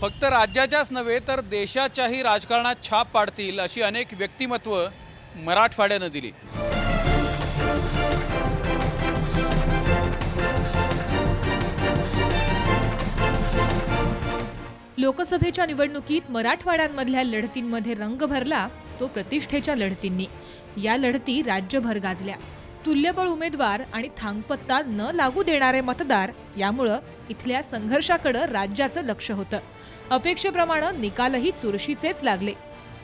फक्त राज्याच्याच नव्हे तर देशाच्याही राजकारणात छाप पाडतील अशी अनेक व्यक्तिमत्व मराठवाड्यानं दिली. लोकसभेच्या निवडणुकीत मराठवाड्यांमधल्या लढतींमध्ये रंग भरला तो प्रतिष्ठेच्या लढतींनी. या लढती राज्यभर गाजल्या. तुल्यबळ उमेदवार आणि थांगपत्ता न लागू देणारे मतदार यामुळं इथल्या संघर्षाकडे राज्याचं लक्ष होतं. अपेक्षेप्रमाणे निकालही चुरशीचेच लागले.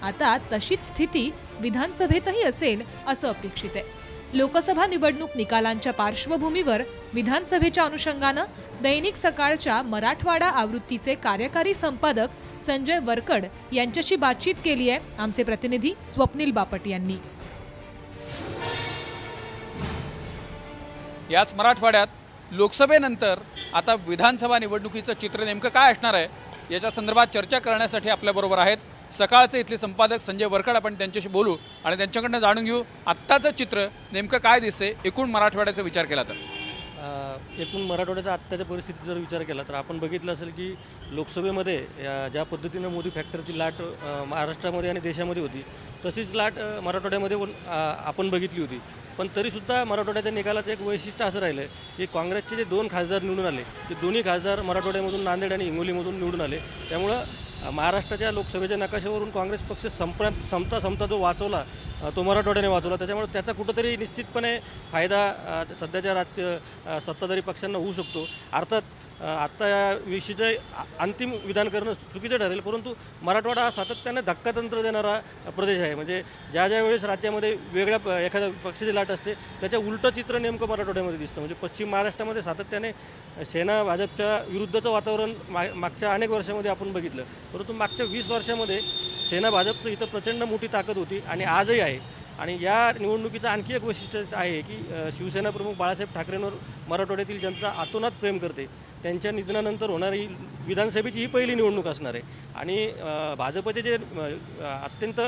आता तशीच स्थिती विधानसभेतही असेल असं अपेक्षित आहे. लोकसभा निवडणूक निकालांच्या पार्श्वभूमीवर विधानसभेच्या अनुषंगानं दैनिक सकाळच्या मराठवाडा आवृत्तीचे कार्यकारी संपादक संजय वरकड यांच्याशी बातचीत केली आहे आमचे प्रतिनिधी स्वप्नील बापट यांनी. याच मराठवाड्यात लोकसभेनंतर आता विधानसभा निवडणुकीचं चित्र नेमकं काय असणार आहे याच्या संदर्भात चर्चा करण्यासाठी आपल्याबरोबर आहेत सकाळचे इथले संपादक संजय वरकड. आपण त्यांच्याशी बोलू आणि त्यांच्याकडनं जाणून घेऊ आत्ताचं चित्र नेमकं काय दिसते एकूण मराठवाड्याचा विचार केला तर. एकूण मराठवाड्याच्या आत्ताच्या परिस्थितीचा जर विचार केला तर आपण बघितलं असेल की लोकसभेमध्ये ज्या पद्धतीनं मोदी फॅक्टरची लाट महाराष्ट्रामध्ये आणि देशामध्ये होती तशीच लाट मराठवाड्यामध्ये आपण बघितली होती. पण तरीसुद्धा मराठवाड्याच्या निकालाचं एक वैशिष्ट्य असं राहिलं की काँग्रेसचे जे 2 खासदार निवडून आले ते दोन्ही खासदार मराठवाड्यामधून नांदेड आणि हिंगोलीमधून निवडून आले. त्यामुळं महाराष्ट्राच्या लोकसभेच्या नकाशावरून काँग्रेस पक्ष संपता जो वाचवला तो मराठवाड्याने वाचवला. त्याच्यामुळे त्याचा कुठंतरी निश्चितपणे फायदा सध्याच्या सत्ताधारी पक्षांना होऊ शकतो. अर्थात आत्ता या विषयीचं अंतिम विधान करणं चुकीचं ठरेल, परंतु मराठवाडा हा सातत्याने धक्कातंत्र देणारा प्रदेश आहे. म्हणजे ज्या वेळेस राज्यामध्ये वेगळ्या एखाद्या पक्षाची लाट असते त्याच्या उलटं चित्र नेमकं मराठवाड्यामध्ये दिसतं. म्हणजे पश्चिम महाराष्ट्रामध्ये सातत्याने सेना भाजपच्या विरुद्धचं वातावरण मागच्या अनेक वर्षामध्ये आपण बघितलं, परंतु मागच्या 20 वर्षामध्ये सेना भाजपचं इथं प्रचंड मोठी ताकद होती आणि आजही आहे. आणि या निवडणुकीचं आणखी एक वैशिष्ट्य आहे की शिवसेना प्रमुख बाळासाहेब ठाकरेंवर मराठवाड्यातील जनता आतोनात प्रेम करते. त्यांच्या निधनानंतर होणारी विधानसभेची ही पहिली निवडणूक असणार आहे. आणि भाजपचे जे अत्यंत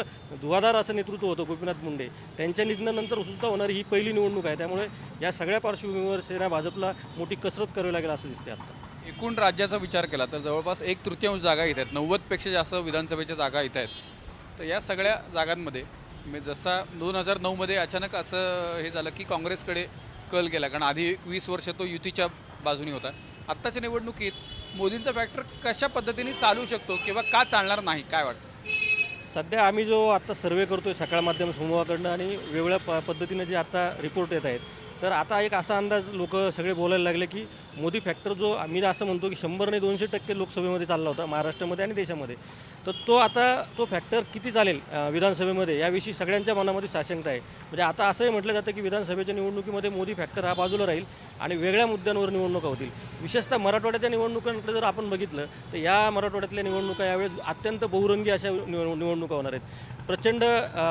धुवाधार असं नेतृत्व होतं गोपीनाथ मुंडे त्यांच्या निधनानंतर सुद्धा होणारी ही पहिली निवडणूक आहे. त्यामुळे या सगळ्या पार्श्वभूमीवर सेना भाजपला मोठी कसरत करावी लागेल असं दिसते. आता एकूण राज्याचा विचार केला तर जवळपास 1/3 जागा इथं आहेत. 90पेक्षा जास्त विधानसभेच्या जागा इथं आहेत. तर या सगळ्या जागांमध्ये जसा 2009मध्ये अचानक असं हे झालं की काँग्रेसकडे कल गेला, कारण आधी 20 वर्ष तो युतीच्या बाजूने होता. आत्ताच्या निवडणुकीत मोदींचा फॅक्टर कशा पद्धतीने चालू शकतो किंवा का चालणार नाही काय वाटतं? सध्या आम्ही जो आत्ता सर्वे करतो आहे सकाळ माध्यम समूहाकडनं आणि वेगवेगळ्या पद्धतीनं जे आता रिपोर्ट येत आहेत तर आता एक असा अंदाज लोक सगळे बोलायला लागले की मोदी फॅक्टर जो मी असं म्हणतो की 100 ने 200% लोकसभेमध्ये चालला होता महाराष्ट्रामध्ये आणि देशामध्ये, तर तो फॅक्टर किती चालेल विधानसभेमध्ये याविषयी सगळ्यांच्या मनामध्ये साशंकता आहे. म्हणजे आता असंही म्हटलं जातं की विधानसभेच्या निवडणुकीमध्ये मोदी फॅक्टर हा बाजूला राहील आणि वेगळ्या मुद्द्यांवर निवडणुका होतील. विशेषतः मराठवाड्याच्या निवडणुकांकडे जर आपण बघितलं तर या मराठवाड्यातल्या निवडणुका यावेळेस अत्यंत बहुरंगी अशा निवडणुका होणार आहेत. प्रचंड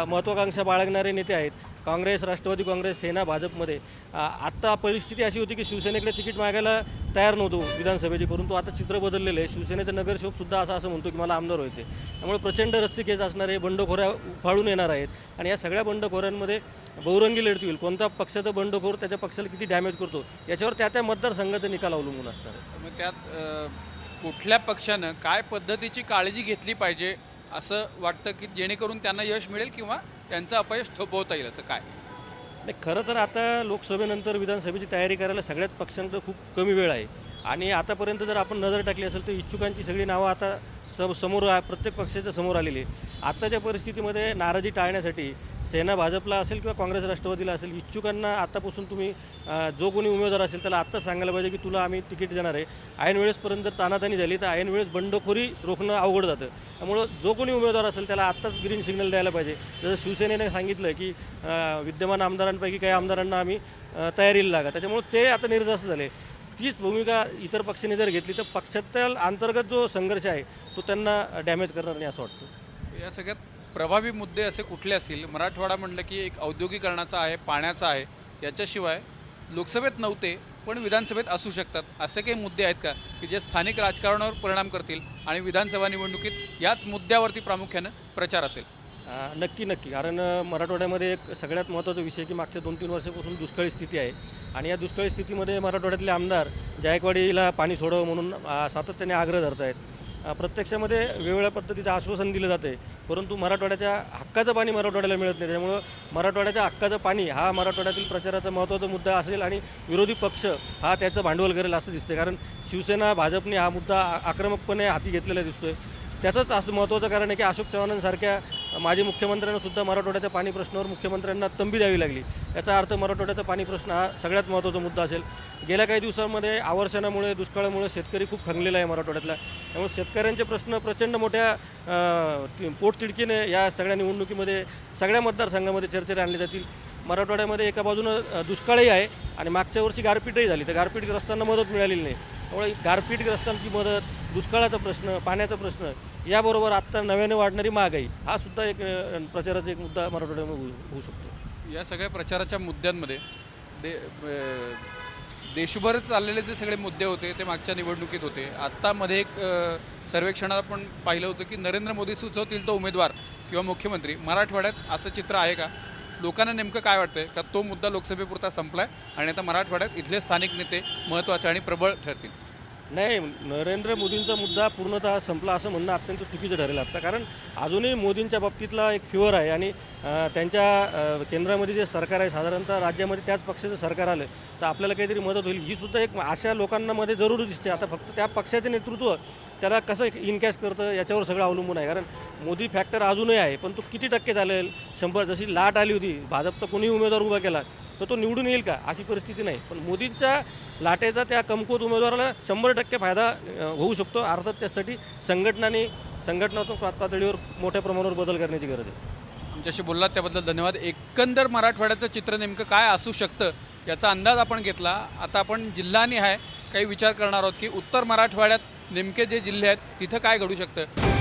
महत्त्वाकांक्षा बाळगणारे नेते आहेत काँग्रेस, राष्ट्रवादी काँग्रेस, सेना भाजपमध्ये. आत्ता परिस्थिती अशी होती की शिवसेनेकडे तिकीट मागायला तयार नव्हतो विधानसभेची, परंतु आता चित्र बदललेलं आहे. शिवसेनेचं नगरसेवकसुद्धा असं म्हणतो की मला आमदार व्हायचे. त्यामुळे प्रचंड रस्सीखेच असणारे बंडखोऱ्या उफाळून येणार आहेत आणि या सगळ्या बंडखोऱ्यांमध्ये बहुरंगी लढती होईल. कोणता पक्षाचं बंडखोर त्याच्या पक्षाला किती डॅमेज करतो याच्यावर त्या मतदारसंघाचा निकाल अवलंबून असणार आहे. मग त्यात कुठल्या पक्षानं काय पद्धतीची काळजी घेतली पाहिजे असं वाटतं की जेणेकरून त्यांना यश मिळेल किंवा त्यांचं अपयश थोपवता येईल असं काय? नाही, खरं तर आता लोकसभेनंतर विधानसभेची तयारी करायला सगळ्याच पक्षांकडे खूप कमी वेळ आहे. आणि आतापर्यंत जर आपण नजर टाकली असेल तर इच्छुकांची सगळी नावं आता समोर प्रत्येक पक्षाच्या समोर आलेली आहे. आत्ताच्या परिस्थितीमध्ये नाराजी टाळण्यासाठी सेना भाजपला असेल किंवा काँग्रेस राष्ट्रवादीला असेल इच्छुकांना आतापासून तुम्ही जो कोणी उमेदवार असेल त्याला आत्ताच सांगायला पाहिजे की तुला आम्ही तिकीट देणार आहे. ऐन वेळेसपर्यंत जर तानातानी झाली तर ऐन वेळेस बंडखोरी रोखणं अवघड जातं. त्यामुळं जो कोणी उमेदवार असेल त्याला आत्ताच ग्रीन सिग्नल द्यायला पाहिजे. जसं शिवसेनेने सांगितलं की विद्यमान आमदारांपैकी काही आमदारांना आम्ही तयारीला लागा. त्याच्यामुळं ते आता निर्धास्त झाले. तीच भूमिका इतर पक्षाने जर घेतली तर पक्षाच्या अंतर्गत जो संघर्ष आहे तो त्यांना डॅमेज करणार नाही असं वाटतं. या सगळ्यात प्रभावी मुद्दे असे कुठले असतील? मराठवाडा म्हटलं की एक औद्योगिकरणाचा आहे, पाण्याचा आहे, याच्याशिवाय लोकसभेत नव्हते पण विधानसभेत असू शकतात असे काही मुद्दे आहेत का की जे स्थानिक राजकारणावर परिणाम करतील आणि विधानसभा निवडणुकीत याच मुद्द्यावरती प्रामुख्यानं प्रचार असेल? नक्की कारण मराठवाड्यामध्ये एक सगळ्यात महत्त्वाचा विषय की मागच्या 2-3 वर्षापासून दुष्काळी स्थिती आहे आणि या दुष्काळी स्थितीमध्ये मराठवाड्यातले आमदार जायकवाडीला पाणी सोडावं म्हणून सातत्याने आग्रह धरत आहेत. प्रत्यक्षामध्ये वेगवेगळ्या पद्धतीचं आश्वासन दिलं जातं आहे, परंतु मराठवाड्याच्या हक्काचं पाणी मराठवाड्याला मिळत नाही. त्यामुळं मराठवाड्याच्या हक्काचं पाणी हा मराठवाड्यातील प्रचाराचा महत्त्वाचा मुद्दा असेल आणि विरोधी पक्ष हा त्याचं भांडवल करेल असं दिसतं. कारण शिवसेना भाजपने हा मुद्दा आक्रमकपणे हाती घेतलेला दिसतोय. त्याचंच असं महत्त्वाचं कारण आहे की अशोक चव्हाणांसारख्या माजी मुख्यमंत्र्यांना सुद्धा मराठवाड्याच्या पाणी प्रश्नावर मुख्यमंत्र्यांना तंबी द्यावी लागली. याचा अर्थ मराठवाड्याचा पाणी प्रश्न हा सगळ्यात महत्त्वाचा मुद्दा असेल. गेल्या काही दिवसांमध्ये आवर्षणामुळे दुष्काळामुळे शेतकरी खूप खंगलेला आहे मराठवाड्यातला. त्यामुळे शेतकऱ्यांचे प्रश्न प्रचंड मोठ्या पोटतिडकीने या सगळ्या निवडणुकीमध्ये सगळ्या मतदारसंघामध्ये चर्चेला आणले जातील. मराठवाड्यामध्ये एका बाजूनं दुष्काळही आहे आणि मागच्या वर्षी गारपीटही झाली, तर गारपीटग्रस्तांना मदत मिळालेली नाही. त्यामुळे गारपीटग्रस्तांची मदत, दुष्काळाचा प्रश्न, पाण्याचा प्रश्न, याबरोबर आत्ता नव्याने वाढणारी महागाई हा सुद्धा एक प्रचाराचा एक मुद्दा मराठवाड्यामध्ये होऊ शकतो. या सगळ्या प्रचाराच्या मुद्द्यांमध्ये देशभर चाललेले जे सगळे मुद्दे होते ते मागच्या निवडणुकीत होते. आत्तामध्ये एक सर्वेक्षणात आपण पाहिलं होतं की नरेंद्र मोदी सुचवतील तो उमेदवार किंवा मुख्यमंत्री मराठवाड्यात असं चित्र आहे का? लोकांना नेमकं काय वाटतंय का तो मुद्दा लोकसभेपुरता संपलाय आणि आता मराठवाड्यात इथले स्थानिक नेते महत्त्वाचे आणि प्रबळ ठरतील? नाही, नरेंद्र मोदींचा मुद्दा पूर्णतः संपला असं म्हणणं अत्यंत चुकीचं ठरेल आत्ता. कारण अजूनही मोदींच्या बाबतीतला एक फ्युअर आहे आणि त्यांच्या केंद्रामध्ये जे सरकार आहे, साधारणतः राज्यामध्ये त्याच पक्षाचं सरकार आलं तर आपल्याला काहीतरी मदत होईल ही सुद्धा एक आशा लोकांमध्ये जरूर दिसते. आता फक्त त्या पक्षाचे नेतृत्व त्याला कसं इनकॅश करतं याच्यावर सगळं अवलंबून आहे. कारण मोदी फॅक्टर अजूनही आहे, पण तो किती टक्के चालेल? 100 जशी लाट आली होती, भाजपचा कोणीही उमेदवार उभा केला तर तो निवडून येईल का अशी परिस्थिती नाही. पण मोदींच्या लाटेचा त्या कमकुवत उमेदवाराला 100% फायदा होऊ शकतो. अर्थात त्यासाठी संघटनात्मक पातळीवर मोठ्या प्रमाणावर बदल करण्याची गरज आहे. आमच्याशी बोललात त्याबद्दल धन्यवाद. एकंदर मराठवाड्याचं चित्र नेमकं काय असू शकतं याचा अंदाज आपण घेतला. आता आपण जिल्हानिहाय काही विचार करणार आहोत की उत्तर मराठवाड्यात नेमके जे जिल्हे आहेत तिथं काय घडू शकतं.